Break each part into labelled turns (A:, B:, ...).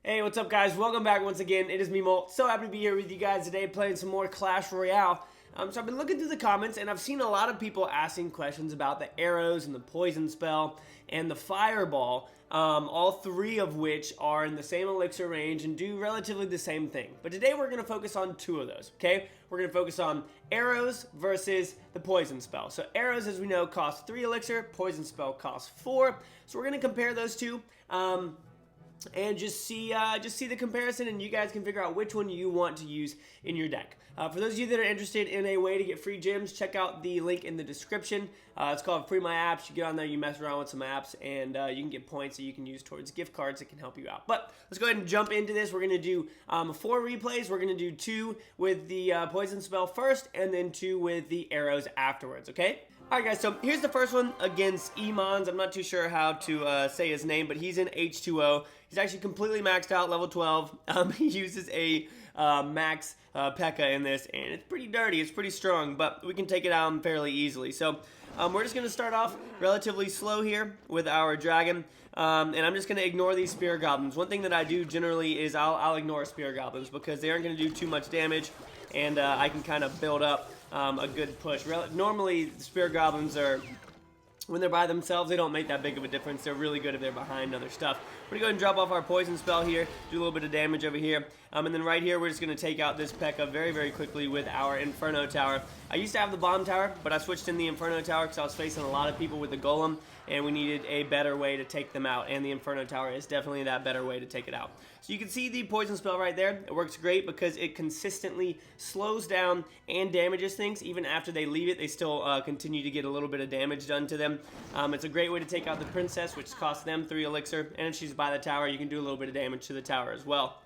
A: Hey, what's up guys? Welcome back once again. It is me, Molt. So happy to be here with you guys today playing some more Clash Royale. So I've been looking through the comments and I've seen a lot of people asking questions about the arrows and the poison spell and the fireball, all three of which are in the same elixir range and do relatively the same thing. But today we're going to focus on two of those, okay? We're going to focus on arrows versus the poison spell. So arrows, as we know, cost 3 elixir, poison spell costs 4. So we're going to compare those two. And just see the comparison, and you guys can figure out which one you want to use in your deck. For those of you that are interested in a way to get free gems, check out the link in the description. It's called Free My Apps. You get on there, you mess around with some apps, and you can get points that you can use towards gift cards that can help you out. But let's go ahead and jump into this. We're going to do 4 replays. We're going to do 2 with the poison spell first, and then 2 with the arrows afterwards, okay? Alright guys, so here's the first one against Emons. I'm not too sure how to say his name, but he's in H2O. He's actually completely maxed out, level 12. He uses a max P.E.K.K.A. in this, and it's pretty dirty, it's pretty strong, but we can take it out fairly easily. So we're just going to start off relatively slow here with our dragon, and I'm just going to ignore these spear goblins. One thing that I do generally is I'll ignore spear goblins because they aren't going to do too much damage, and I can kind of build up a good push. Normally, the spear goblins are, when they're by themselves, they don't make that big of a difference. They're really good if they're behind other stuff. We're going to go ahead and drop off our poison spell here, do a little bit of damage over here, and then right here, we're just going to take out this P.E.K.K.A. very, very quickly with our Inferno Tower. I used to have the Bomb Tower, but I switched in the Inferno Tower because I was facing a lot of people with the Golem, and we needed a better way to take them out, and the Inferno Tower is definitely that better way to take it out. So you can see the poison spell right there. It works great because it consistently slows down and damages things. Even after they leave it, they still continue to get a little bit of damage done to them. It's a great way to take out the princess, which costs them 3 elixir, and if she's by the tower, you can do a little bit of damage to the tower as well.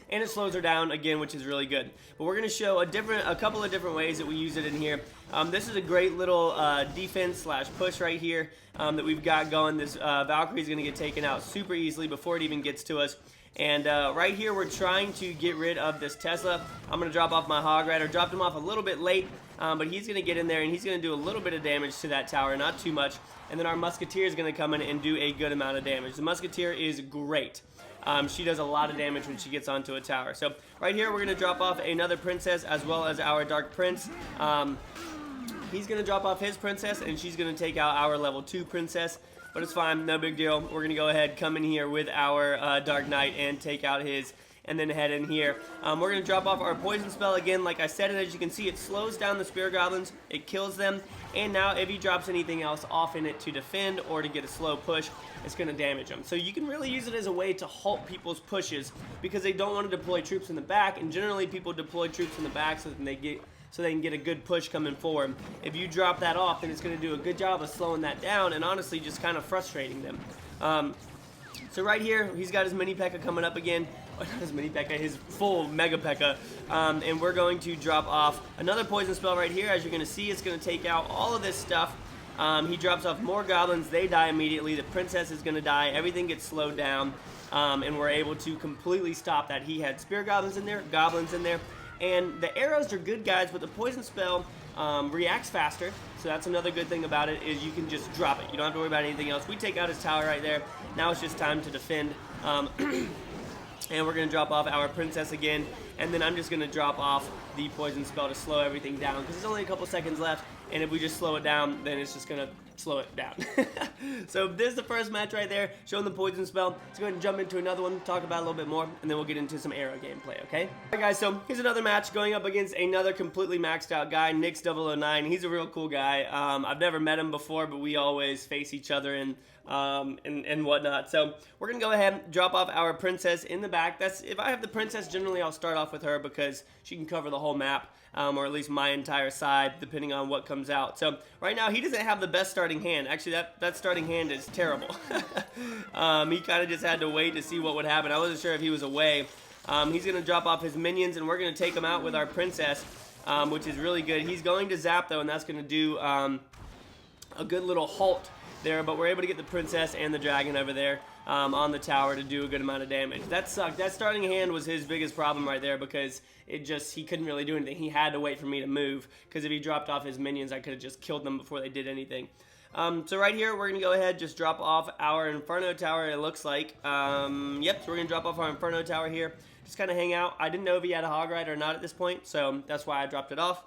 A: And it slows her down again, which is really good. But we're going to show a couple of different ways that we use it in here. This is a great little defense slash push right here that we've got going. This Valkyrie is going to get taken out super easily before it even gets to us. And right here, we're trying to get rid of this Tesla. I'm going to drop off my Hog Rider. Dropped him off a little bit late, but he's going to get in there, and he's going to do a little bit of damage to that tower, not too much. And then our Musketeer is going to come in and do a good amount of damage. The Musketeer is great. She does a lot of damage when she gets onto a tower. So right here, we're going to drop off another princess as well as our Dark Prince. He's going to drop off his princess, and she's going to take out our level 2 princess. But it's fine, no big deal. We're going to go ahead, come in here with our Dark Knight and take out his, and then head in here. We're going to drop off our poison spell again. Like I said, and as you can see, it slows down the spear goblins, it kills them, and now if he drops anything else off in it to defend or to get a slow push, it's going to damage them. So you can really use it as a way to halt people's pushes because they don't want to deploy troops in the back, and generally people deploy troops in the back so that they can get a good push coming forward. If you drop that off, then it's going to do a good job of slowing that down and honestly just kind of frustrating them. So right here, he's got his mini P.E.K.K.A. coming up again. Not his mini P.E.K.K.A., his full mega P.E.K.K.A. And we're going to drop off another poison spell right here. As you're going to see, it's going to take out all of this stuff. He drops off more goblins. They die immediately. The princess is going to die. Everything gets slowed down. And we're able to completely stop that. He had spear goblins in there, goblins in there. And the arrows are good guys, but the poison spell reacts faster. So that's another good thing about it, is you can just drop it. You don't have to worry about anything else. We take out his tower right there. Now it's just time to defend. And we're going to drop off our princess again. And then I'm just going to drop off the poison spell to slow everything down, because there's only a couple seconds left. And if we just slow it down, then it's just going to slow it down. So this is the first match right there, showing the poison spell. Let's go ahead and jump into another one, talk about it a little bit more, and then we'll get into some arrow gameplay, okay? Alright guys, so here's another match going up against another completely maxed out guy, Nix009. He's a real cool guy. I've never met him before, but we always face each other and whatnot. So we're gonna go ahead and drop off our princess in the back. If I have the princess, generally I'll start off with her because she can cover the whole map, or at least my entire side, depending on what comes out. So right now he doesn't have the best starting hand. Actually, that starting hand is terrible. He kind of just had to wait to see what would happen. I wasn't sure if he was away. He's gonna drop off his minions, and we're gonna take him out with our princess, which is really good. He's going to zap though, and that's gonna do a good little halt there, but we're able to get the princess and the dragon over there on the tower to do a good amount of damage. That sucked. That starting hand was his biggest problem right there, because he couldn't really do anything. He had to wait for me to move, because if he dropped off his minions, I could have just killed them before they did anything. So right here, we're going to go ahead just drop off our Inferno Tower, it looks like. Yep, so we're going to drop off our Inferno Tower here. Just kind of hang out. I didn't know if he had a Hog Rider or not at this point, so that's why I dropped it off.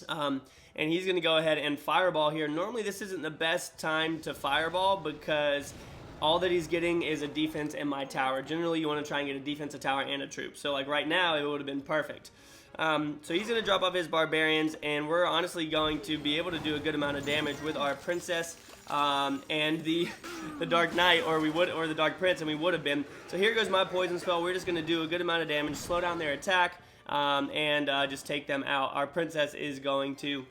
A: And he's going to go ahead and Fireball here. Normally, this isn't the best time to Fireball because all that he's getting is a defense in my tower. Generally, you want to try and get a defensive tower and a troop. So, like right now, it would have been perfect. So he's going to drop off his Barbarians, and we're honestly going to be able to do a good amount of damage with our Princess and the Dark Knight, or the Dark Prince, and we would have been. So here goes my Poison Spell. We're just going to do a good amount of damage, slow down their attack, and just take them out. Our Princess is going to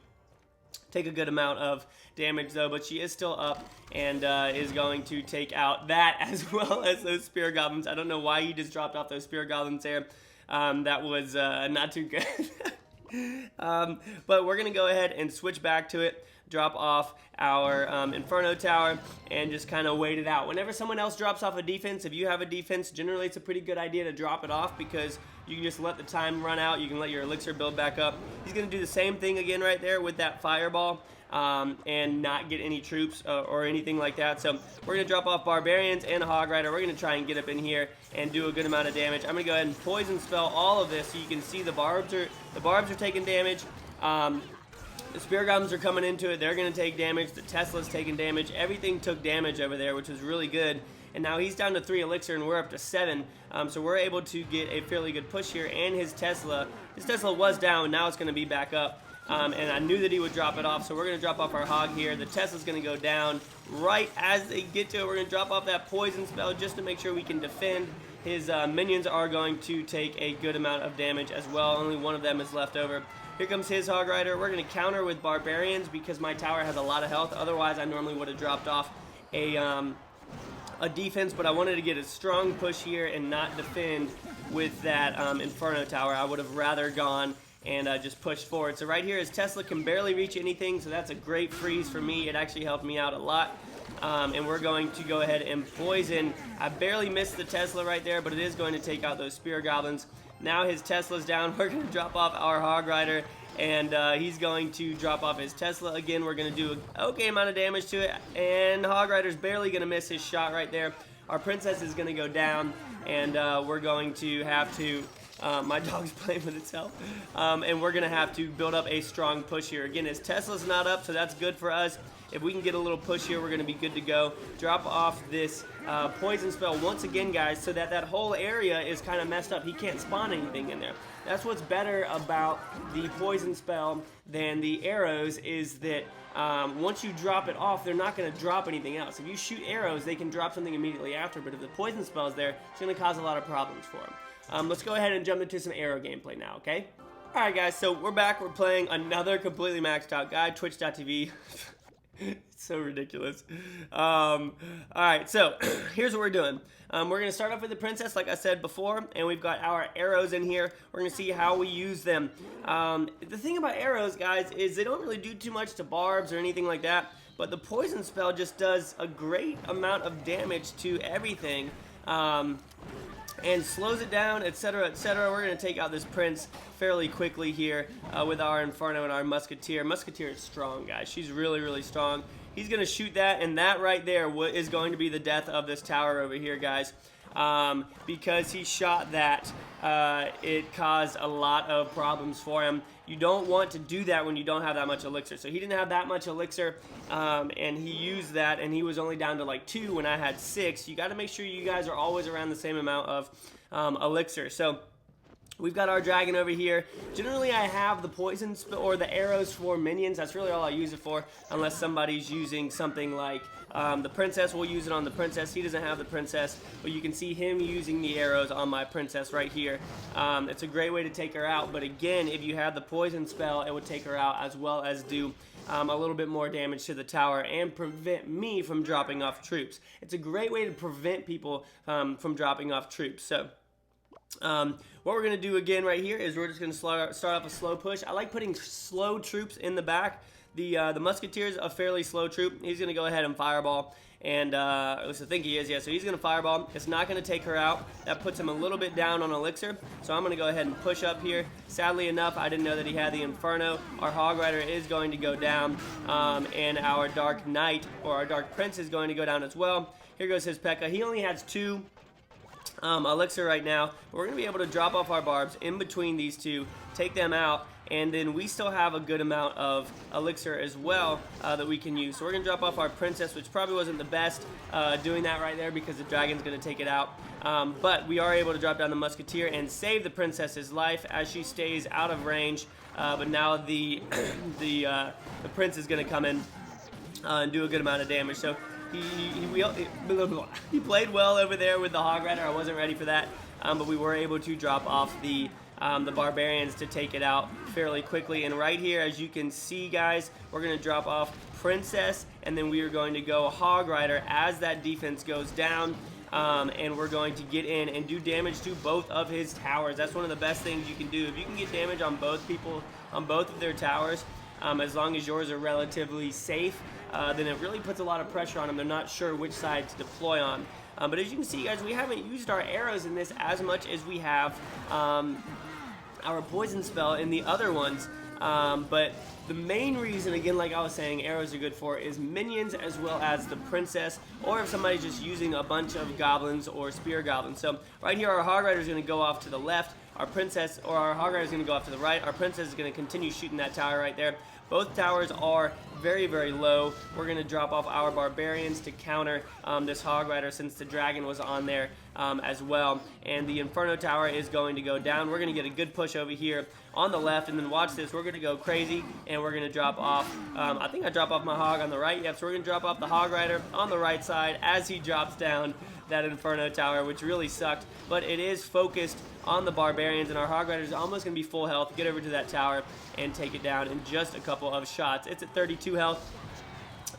A: take a good amount of damage though, but she is still up and is going to take out that as well as those Spear Goblins. I don't know why he just dropped off those Spear Goblins there. That was not too good. But we're going to go ahead and switch back to it, drop off our Inferno Tower, and just kind of wait it out. Whenever someone else drops off a defense, if you have a defense, generally it's a pretty good idea to drop it off because you can just let the time run out. You can let your elixir build back up. He's going to do the same thing again right there with that Fireball. And not get any troops or anything like that. So we're going to drop off Barbarians and a Hog Rider. We're going to try and get up in here and do a good amount of damage. I'm going to go ahead and Poison Spell all of this so you can see the barbs are taking damage. The Spear Goblins are coming into it. They're going to take damage. The Tesla's taking damage. Everything took damage over there, which was really good. And now he's down to 3 elixir and we're up to 7. So we're able to get a fairly good push here. And his Tesla was down. Now it's going to be back up. And I knew that he would drop it off, so we're going to drop off our Hog here. The Tesla's going to go down right as they get to it. We're going to drop off that Poison Spell just to make sure we can defend. His minions are going to take a good amount of damage as well. Only one of them is left over. Here comes his Hog Rider. We're going to counter with Barbarians because my tower has a lot of health. Otherwise, I normally would have dropped off a defense, but I wanted to get a strong push here and not defend with that Inferno Tower. I would have rather gone and just pushed forward. So right here, his Tesla can barely reach anything, so that's a great freeze for me. It actually helped me out a lot. And we're going to go ahead and poison. I barely missed the Tesla right there, but it is going to take out those Spear Goblins. Now his Tesla's down. We're going to drop off our Hog Rider, and he's going to drop off his Tesla again. We're going to do an okay amount of damage to it, and Hog Rider's barely going to miss his shot right there. Our Princess is going to go down, and we're going to have to... my dog's playing with itself. And we're going to have to build up a strong push here. Again, his Tesla's not up, so that's good for us. If we can get a little push here, we're going to be good to go. Drop off this Poison Spell once again, guys, so that whole area is kind of messed up. He can't spawn anything in there. That's what's better about the Poison Spell than the arrows is that once you drop it off, they're not going to drop anything else. If you shoot arrows, they can drop something immediately after, but if the Poison Spell is there, it's going to cause a lot of problems for them. Let's go ahead and jump into some arrow gameplay now, okay? Alright guys, so we're back. We're playing another completely maxed out guy, twitch.tv. It's so ridiculous. Alright, so here's what we're doing. We're going to start off with the Princess, like I said before, and we've got our arrows in here. We're going to see how we use them. The thing about arrows, guys, is they don't really do too much to barbs or anything like that, but the Poison Spell just does a great amount of damage to everything. And slows it down, etc., etc. We're going to take out this Prince fairly quickly here with our Inferno and our Musketeer. Musketeer is strong, guys. She's really, really strong. He's going to shoot that, and that right there is going to be the death of this tower over here, guys. Because he shot that, it caused a lot of problems for him. You don't want to do that when you don't have that much elixir. So he didn't have that much elixir, and he used that, and he was only down to like 2 when I had 6. You got to make sure you guys are always around the same amount of elixir. So we've got our dragon over here. Generally, I have the poison or the arrows for minions. That's really all I use it for, unless somebody's using something like the Princess. Will use it on the Princess. He doesn't have the Princess, but you can see him using the arrows on my Princess right here. It's a great way to take her out, but again, if you had the Poison Spell, it would take her out as well as do a little bit more damage to the tower and prevent me from dropping off troops. It's a great way to prevent people from dropping off troops. So what we're going to do again right here is we're just going to start off a slow push. I like putting slow troops in the back. The Musketeer's a fairly slow troop. He's going to go ahead and Fireball. And at least I think he is, yeah, so he's going to fireball. It's not going to take her out. That puts him a little bit down on elixir, so I'm going to go ahead and push up here. Sadly enough, I didn't know that he had the Inferno. Our Hog Rider is going to go down, and our Dark Knight, or our Dark Prince, is going to go down as well. Here goes his P.E.K.K.A. He only has 2 elixir right now, but we're going to be able to drop off our barbs in between these two, take them out, and then we still have a good amount of elixir as well that we can use. So we're going to drop off our princess, which probably wasn't the best doing that right there because the dragon's going to take it out. But we are able to drop down the musketeer and save the princess's life as she stays out of range. But now the prince is going to come in and do a good amount of damage. So he played well over there with the Hog Rider. I wasn't ready for that, but we were able to drop off the barbarians to take it out fairly quickly. And right here, as you can see, guys, we're going to drop off princess, and then we are going to go Hog Rider as that defense goes down. And we're going to get in and do damage to both of his towers. That's one of the best things you can do. If you can get damage on both people, on both of their towers, as long as yours are relatively safe, then it really puts a lot of pressure on them. They're not sure which side to deploy on. But as you can see, guys, we haven't used our arrows in this as much as we have our poison spell in the other ones. But the main reason, again, like I was saying, arrows are good for is minions as well as the princess, or if somebody's just using a bunch of goblins or spear goblins. So right here, our Hog Rider is going to go off to the left. Our princess, or our Hog Rider, is going to go off to the right. Our princess is going to continue shooting that tower right there. Both towers are very, very low. We're going to drop off our barbarians to counter this Hog Rider since the dragon was on there as well. And the Inferno tower is going to go down. We're going to get a good push over here on the left, and then watch this. We're going to go crazy, and we're going to drop off. I think I drop off my Hog on the right. Yep, so we're going to drop off the Hog Rider on the right side as he drops down that Inferno tower, which really sucked. But it is focused on the barbarians, and our Hog Rider is almost going to be full health. Get over to that tower and take it down in just a couple of shots. It's at 32 health.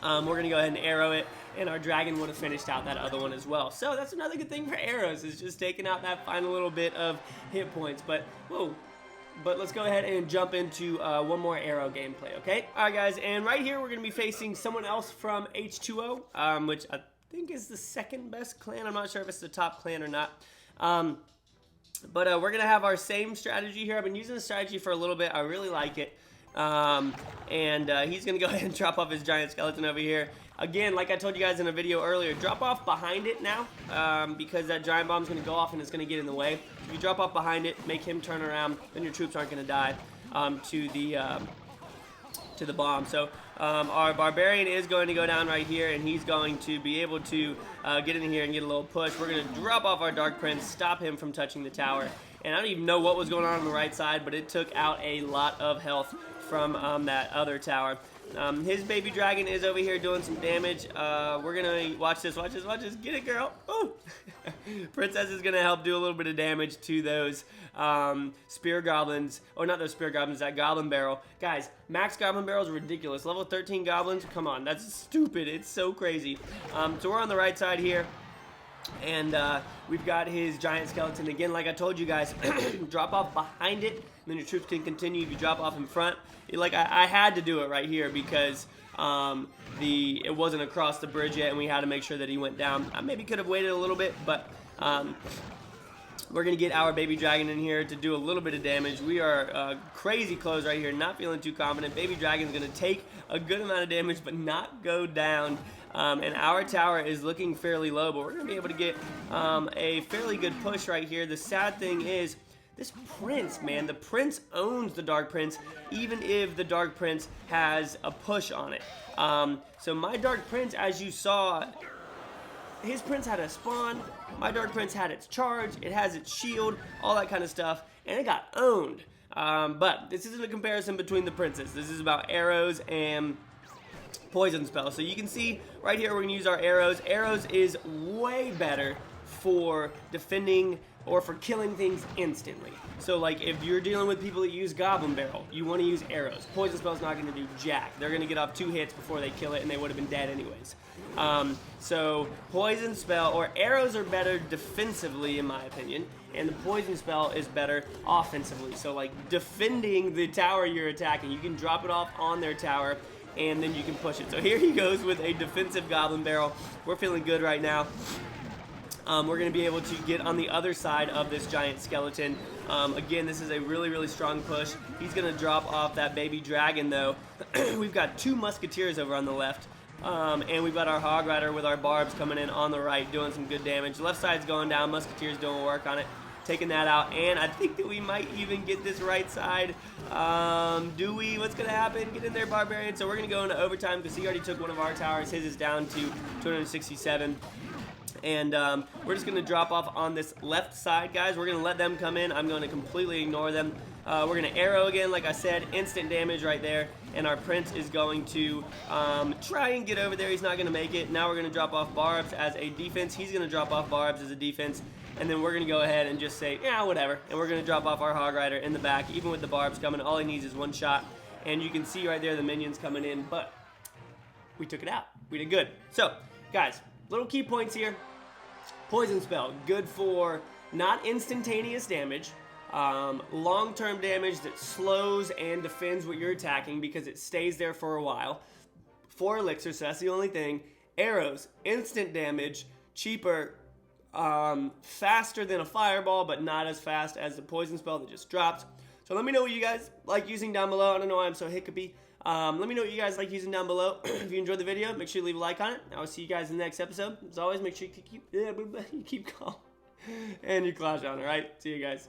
A: We're going to go ahead and arrow it, and our dragon would have finished out that other one as well. So that's another good thing for arrows, is just taking out that final little bit of hit points. But let's go ahead and jump into one more arrow gameplay, okay? All right, guys, and right here we're going to be facing someone else from H2O, which I think is the second best clan. I'm not sure if it's the top clan or not. But we're going to have our same strategy here. I've been using this strategy for a little bit. I really like it. He's going to go ahead and drop off his giant skeleton over here. Again, like I told you guys in a video earlier, drop off behind it now because that giant bomb is going to go off and it's going to get in the way. If you drop off behind it, make him turn around, then your troops aren't going to die to the bomb. So our barbarian is going to go down right here, and he's going to be able to get in here and get a little push. We're going to drop off our Dark Prince, stop him from touching the tower. And I don't even know what was going on the right side, but it took out a lot of health from that other tower. His baby dragon is over here doing some damage. We're going to watch this. Get it, girl. Oh. Princess is going to help do a little bit of damage to those spear goblins. Or not those spear goblins, that goblin barrel. Guys, max goblin barrel is ridiculous. Level 13 goblins, come on. That's stupid. It's so crazy. So we're on the right side here. And we've got his giant skeleton. Again, like I told you guys, drop off behind it, and then your troops can continue. If you drop off in front, like I had to do it right here because it wasn't across the bridge yet, and we had to make sure that he went down. I maybe could have waited a little bit, but we're going to get our baby dragon in here to do a little bit of damage. We are crazy close right here, not feeling too confident. Baby dragon's going to take a good amount of damage, but not go down. And our tower is looking fairly low, but we're going to be able to get a fairly good push right here. The sad thing is, this prince, man, the prince owns the Dark Prince, even if the Dark Prince has a push on it. So my Dark Prince, as you saw, his prince had a spawn. My Dark Prince had its charge. It has its shield, all that kind of stuff, and it got owned. But this isn't a comparison between the princes. This is about arrows and poison spell. So you can see right here we're going to use our arrows. Arrows is way better for defending or for killing things instantly. So like if you're dealing with people that use Goblin Barrel, you want to use arrows. Poison spell's not going to do jack. They're going to get off 2 hits before they kill it, and they would have been dead anyways. So poison spell or arrows are better defensively in my opinion, and the poison spell is better offensively. So like defending the tower you're attacking, you can drop it off on their tower and then you can push it. So here he goes with a defensive Goblin Barrel. We're feeling good right now. We're going to be able to get on the other side of this giant skeleton. Again, this is a really, really strong push. He's going to drop off that baby dragon, though. We've got 2 musketeers over on the left. And we've got our Hog Rider with our barbs coming in on the right, doing some good damage. Left side's going down. Musketeers doing work on it. Taking that out. And I think that we might even get this right side. Do we? What's going to happen? Get in there, Barbarian. So we're going to go into overtime because he already took one of our towers. His is down to 267. And we're just going to drop off on this left side, guys. We're going to let them come in. I'm going to completely ignore them. We're going to arrow again, like I said. Instant damage right there. And our Prince is going to try and get over there. He's not going to make it. Now we're going to drop off barbs as a defense. He's going to drop off barbs as a defense. And then we're going to go ahead and just say, yeah, whatever. And we're going to drop off our Hog Rider in the back. Even with the barbs coming, all he needs is 1 shot. And you can see right there the minions coming in. But we took it out. We did good. So, guys, little key points here. Poison spell, good for not instantaneous damage, long-term damage that slows and defends what you're attacking because it stays there for a while. 4 elixir, so that's the only thing. Arrows, instant damage, cheaper, faster than a fireball, but not as fast as the poison spell that just dropped. So let me know what you guys like using down below. I don't know why I'm so hiccupy. Let me know what you guys like using down below. If you enjoyed the video, make sure you leave a like on it. I will see you guys in the next episode. As always, make sure you keep calm and you clash on, alright? See you guys.